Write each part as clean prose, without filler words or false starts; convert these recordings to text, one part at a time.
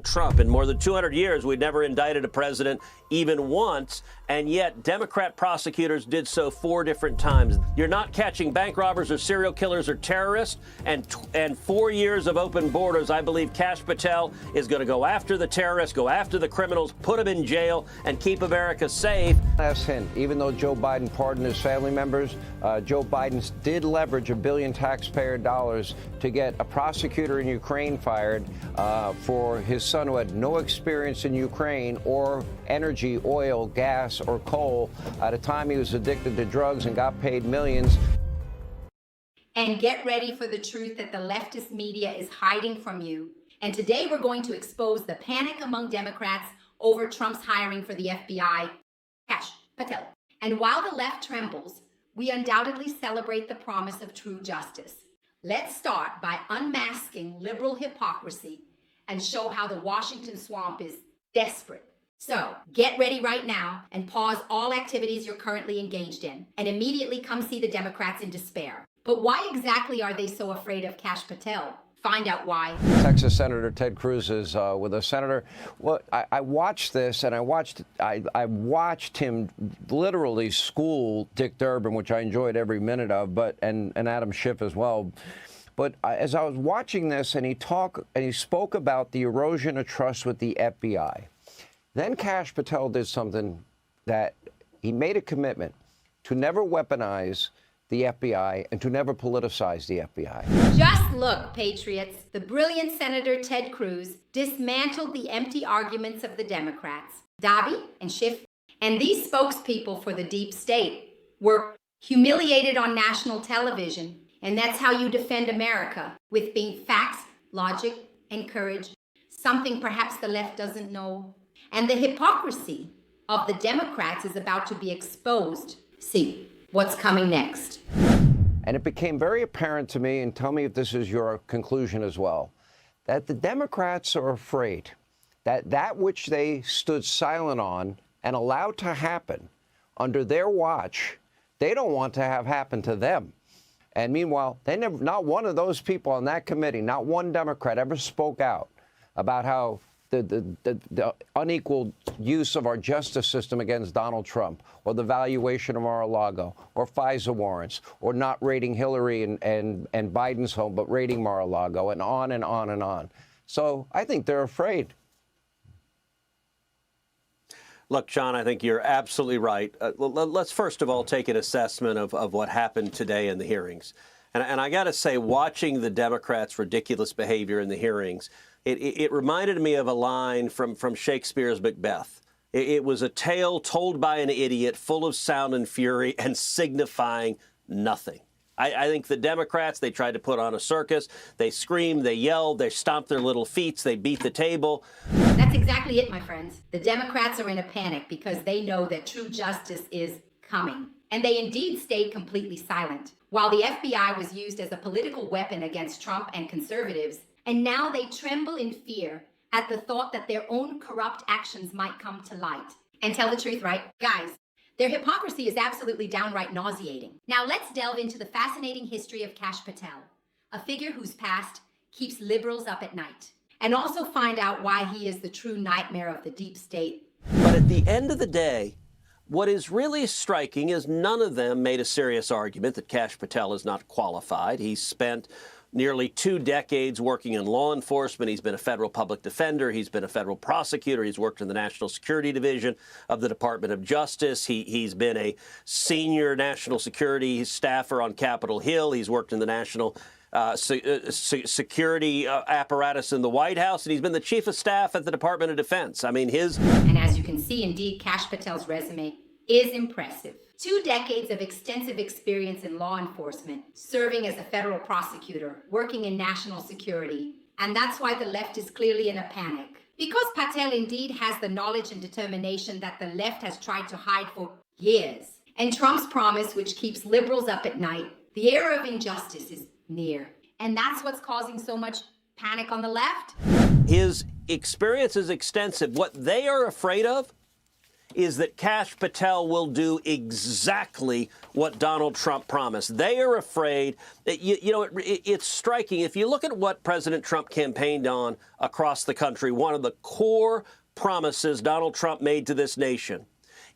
Trump. In more than 200 years, we'd never indicted a president even once, and yet Democrat prosecutors did so 4 different times. You're not catching bank robbers or serial killers or terrorists, and 4 years of open borders. I believe Kash Patel is going to go after the terrorists, go after the criminals, put them in jail, and keep America safe. Last hint, even though Joe Biden pardoned his family members, Joe Biden did leverage $1 billion taxpayer dollars to get a prosecutor in Ukraine fired for his son who had no experience in Ukraine or energy, oil, gas, or coal at a time he was addicted to drugs and got paid millions. And get ready for the truth that the leftist media is hiding from you. And today we're going to expose the panic among Democrats over Trump's hiring for the FBI, Kash Patel. And while the left trembles, we undoubtedly celebrate the promise of true justice. Let's start by unmasking liberal hypocrisy and show how the Washington swamp is desperate. So get ready right now and pause all activities you're currently engaged in and immediately come see the Democrats in despair. But why exactly are they so afraid of Kash Patel? Find out why. Texas Senator Ted Cruz is with us. Senator, well, I watched this, and I watched him literally school Dick Durbin, which I enjoyed every minute of, and Adam Schiff as well. But as I was watching this, and he spoke about the erosion of trust with the FBI. Then Kash Patel did something that he made a commitment to never weaponize the FBI and to never politicize the FBI. Just look, patriots. The brilliant Senator Ted Cruz dismantled the empty arguments of the Democrats. Dobby and Schiff and these spokespeople for the deep state were humiliated on national television. And that's how you defend America, with being facts, logic, and courage, something perhaps the left doesn't know. And the hypocrisy of the Democrats is about to be exposed. See what's coming next. And it became very apparent to me, and tell me if this is your conclusion as well, that the Democrats are afraid that which they stood silent on and allowed to happen under their watch, they don't want to have happen to them. And meanwhile, not one of those people on that committee, not one Democrat ever spoke out about how the unequal use of our justice system against Donald Trump, or the valuation of Mar-a-Lago, or FISA warrants, or not raiding Hillary and Biden's home, but raiding Mar-a-Lago, and on and on and on. So I think they're afraid. Look, John, I think you're absolutely right. Let's first of all take an assessment of what happened today in the hearings. And I got to say, watching the Democrats' ridiculous behavior in the hearings, it reminded me of a line from Shakespeare's Macbeth. It was a tale told by an idiot, full of sound and fury and signifying nothing. I think the Democrats, they tried to put on a circus. They screamed, they yelled, they stomped their little feet, they beat the table. That's exactly it, my friends. The Democrats are in a panic because they know that true justice is coming. And they indeed stayed completely silent, while the FBI was used as a political weapon against Trump and conservatives. And now they tremble in fear at the thought that their own corrupt actions might come to light. And tell the truth, right? Guys, their hypocrisy is absolutely downright nauseating. Now let's delve into the fascinating history of Kash Patel, a figure whose past keeps liberals up at night, and also find out why he is the true nightmare of the deep state. But at the end of the day, what is really striking is none of them made a serious argument that Kash Patel is not qualified. He's spent nearly 2 decades working in law enforcement. He's been a federal public defender. He's been a federal prosecutor. He's worked in the National Security Division of the Department of Justice. He's been a senior national security staffer on Capitol Hill. He's worked in the national security apparatus in the White House, and he's been the chief of staff at the Department of Defense. I mean, And as you can see, indeed, Kash Patel's resume is impressive. 2 decades of extensive experience in law enforcement, serving as a federal prosecutor, working in national security. And that's why the left is clearly in a panic. Because Patel indeed has the knowledge and determination that the left has tried to hide for years. And Trump's promise, which keeps liberals up at night, the era of injustice is near. And that's what's causing so much panic on the left. His experience is extensive. What they are afraid of is that Kash Patel will do exactly what Donald Trump promised. They are afraid that, it's striking. If you look at what President Trump campaigned on across the country, one of the core promises Donald Trump made to this nation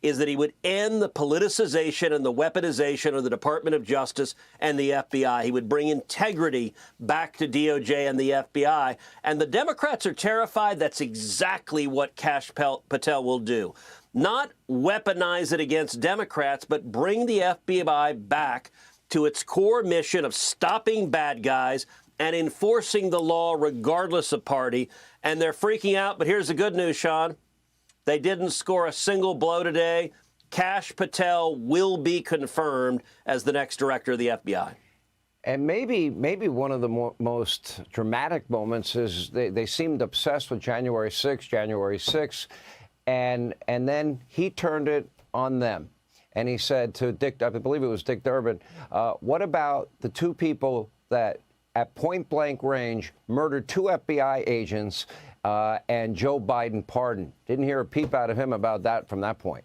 is that he would end the politicization and the weaponization of the Department of Justice and the FBI. He would bring integrity back to DOJ and the FBI. And the Democrats are terrified that's exactly what Kash Patel will do. Not weaponize it against Democrats, but bring the FBI back to its core mission of stopping bad guys and enforcing the law regardless of party. And they're freaking out. But here's the good news, Sean. They didn't score a single blow today. Kash Patel will be confirmed as the next director of the FBI. And maybe one of the most dramatic moments is they seemed obsessed with January 6th, and then he turned it on them. And he said to Dick, I believe it was Dick Durbin, what about the two people that at point blank range murdered two FBI agents and Joe Biden pardoned? Didn't hear a peep out of him about that from that point.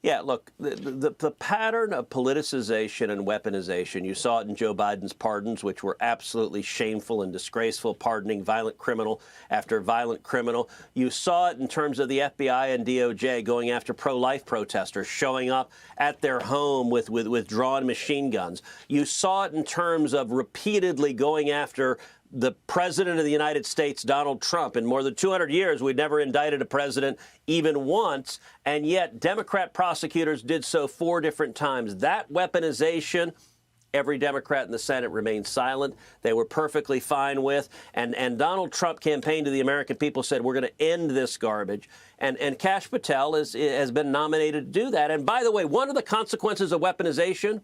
Yeah, look, the pattern of politicization and weaponization, you saw it in Joe Biden's pardons, which were absolutely shameful and disgraceful, pardoning violent criminal after violent criminal. You saw it in terms of the FBI and DOJ going after pro-life protesters, showing up at their home with drawn machine guns. You saw it in terms of repeatedly going after the president of the United States, Donald Trump. In more than 200 years, we'd never indicted a president even once, and yet Democrat prosecutors did so 4 different times. That weaponization, every Democrat in the Senate remained silent. They were perfectly fine with. And Donald Trump campaigned to the American people, said, we're going to end this garbage. And Kash Patel has been nominated to do that. And by the way, one of the consequences of weaponization,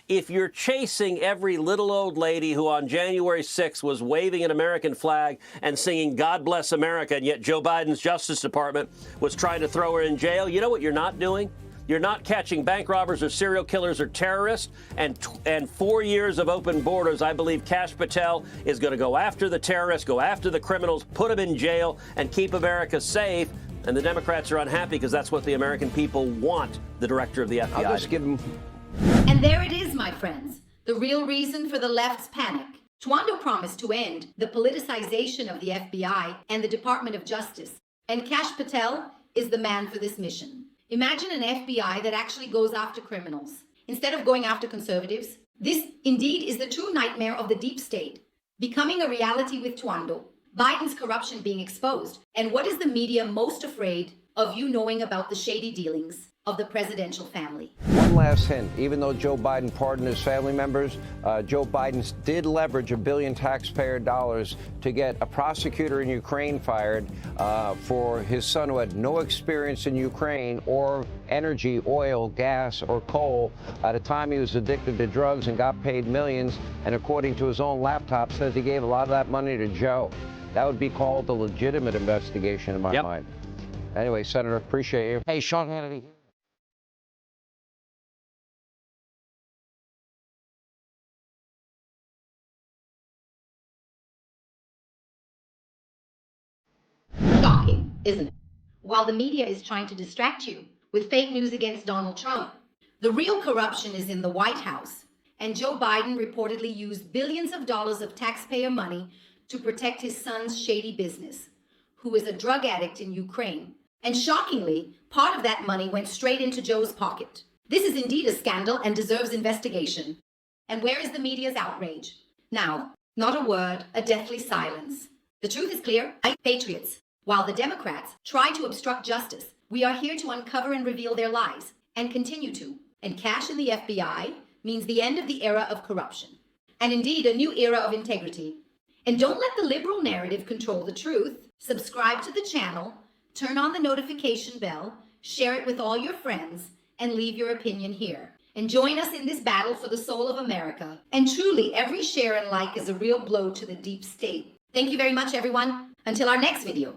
if you're chasing every little old lady who on January 6th was waving an American flag and singing God Bless America, and yet Joe Biden's Justice Department was trying to throw her in jail, you know what you're not doing? You're not catching bank robbers or serial killers or terrorists. And 4 years of open borders, I believe Kash Patel is going to go after the terrorists, go after the criminals, put them in jail, and keep America safe. And the Democrats are unhappy because that's what the American people want the director of the FBI I'll just give him. And there it is, my friends, the real reason for the left's panic. Twando promised to end the politicization of the FBI and the Department of Justice, and Kash Patel is the man for this mission. Imagine an FBI that actually goes after criminals instead of going after conservatives. This indeed is the true nightmare of the deep state, becoming a reality with Twando, Biden's corruption being exposed. And what is the media most afraid of you knowing about the shady dealings of the presidential family? One last hint. Even though Joe Biden pardoned his family members, Joe Biden did leverage $1 billion taxpayer dollars to get a prosecutor in Ukraine fired for his son who had no experience in Ukraine or energy, oil, gas, or coal. At a time he was addicted to drugs and got paid millions, and according to his own laptop, says he gave a lot of that money to Joe. That would be called a legitimate investigation in my mind. Anyway, Senator, appreciate you. Hey, Sean Hannity. Shocking, isn't it? While the media is trying to distract you with fake news against Donald Trump, the real corruption is in the White House. And Joe Biden reportedly used billions of dollars of taxpayer money to protect his son's shady business, who is a drug addict in Ukraine. And shockingly, part of that money went straight into Joe's pocket. This is indeed a scandal and deserves investigation. And where is the media's outrage? Now, not a word, a deathly silence. The truth is clear, patriots. While the Democrats try to obstruct justice, we are here to uncover and reveal their lies, and continue to. And Kash in the FBI means the end of the era of corruption, and indeed a new era of integrity. And don't let the liberal narrative control the truth. Subscribe to the channel, turn on the notification bell, share it with all your friends, and leave your opinion here. And join us in this battle for the soul of America. And truly, every share and like is a real blow to the deep state. Thank you very much, everyone. Until our next video.